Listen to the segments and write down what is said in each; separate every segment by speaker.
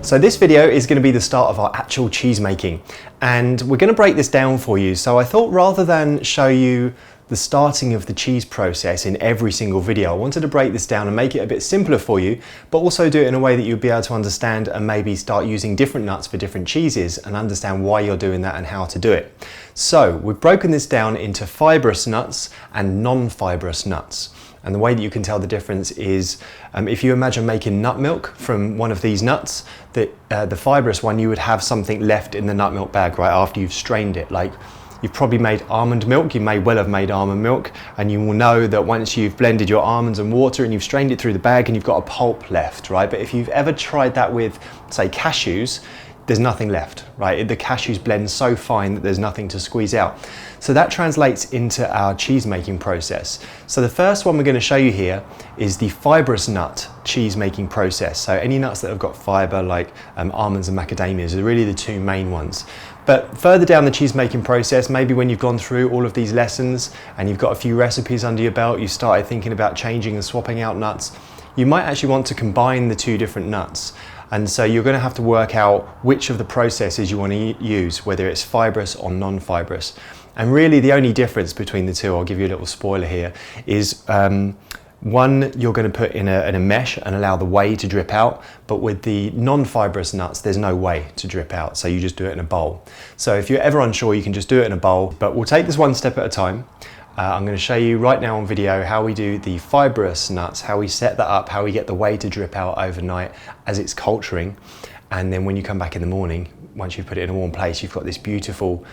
Speaker 1: So this video is going to be the start of our actual cheese making, and we're going to break this down for you. So I thought rather than show you the starting of the cheese process in every single video, I wanted to break this down and make it a bit simpler for you, but also do it in a way that you'll be able to understand and maybe start using different nuts for different cheeses and understand why you're doing that and how to do it. So we've broken this down into fibrous nuts and non-fibrous nuts. And the way that you can tell the difference is if you imagine making nut milk from one of these nuts, the fibrous one, you would have something left in the nut milk bag right after you've strained it. Like you've probably made almond milk, you may well have made almond milk, and you will know that once you've blended your almonds and water and you've strained it through the bag and you've got a pulp left, right? But if you've ever tried that with, say, cashews, there's nothing left, right? The cashews blend so fine that there's nothing to squeeze out. So that translates into our cheese making process. So the first one we're going to show you here is the fibrous nut cheese making process. So any nuts that have got fiber, like almonds and macadamias, are really the two main ones. But further down the cheese making process, maybe when you've gone through all of these lessons and you've got a few recipes under your belt, you started thinking about changing and swapping out nuts, you might actually want to combine the two different nuts. And so you're going to have to work out which of the processes you want to use, whether it's fibrous or non-fibrous. And really the only difference between the two, I'll give you a little spoiler here, is one, you're going to put in a mesh and allow the whey to drip out, but with the non-fibrous nuts, there's no whey to drip out, so you just do it in a bowl. So if you're ever unsure, you can just do it in a bowl, but we'll take this one step at a time. I'm going to show you right now on video how we do the fibrous nuts, how we set that up, how we get the whey to drip out overnight as it's culturing, and then when you come back in the morning, once you've put it in a warm place, you've got this beautiful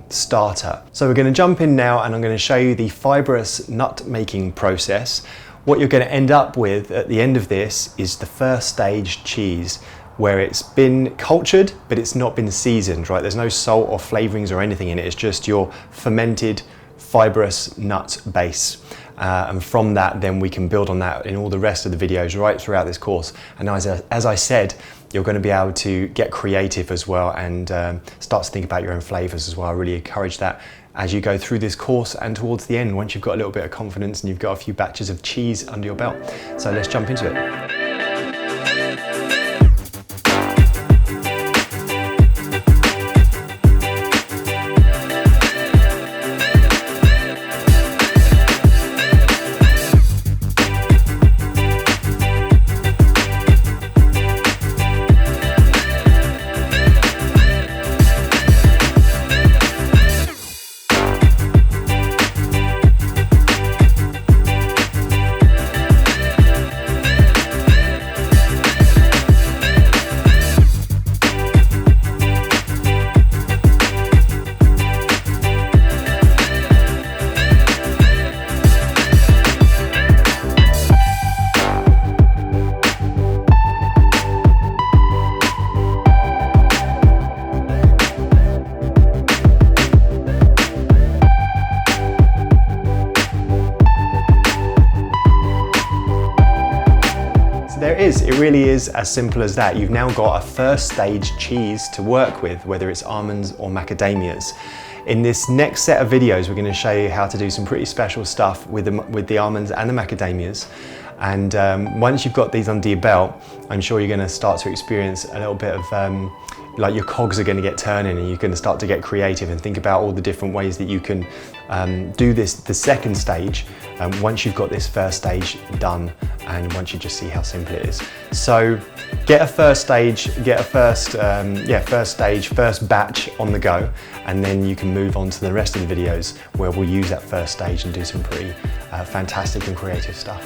Speaker 1: starter. So we're going to jump in now and I'm going to show you the fibrous nut making process. What you're going to end up with at the end of this is the first stage cheese, where it's been cultured but it's not been seasoned, right? There's no salt or flavorings or anything in it, it's just your fermented fibrous nut base. And from that, then we can build on that in all the rest of the videos right throughout this course. And as I said, you're going to be able to get creative as well and start to think about your own flavors as well. I really encourage that as you go through this course and towards the end, once you've got a little bit of confidence and you've got a few batches of cheese under your belt. So let's jump into it. It really is as simple as that. You've now got a first stage cheese to work with, whether it's almonds or macadamias. In this next set of videos, we're going to show you how to do some pretty special stuff with the almonds and the macadamias. And once you've got these under your belt, I'm sure you're going to start to experience a little bit of like your cogs are going to get turning and you're going to start to get creative and think about all the different ways that you can do the second stage once you've got this first stage done and once you just see how simple it is. So get a first stage, first batch on the go, and then you can move on to the rest of the videos where we'll use that first stage and do some pretty fantastic and creative stuff.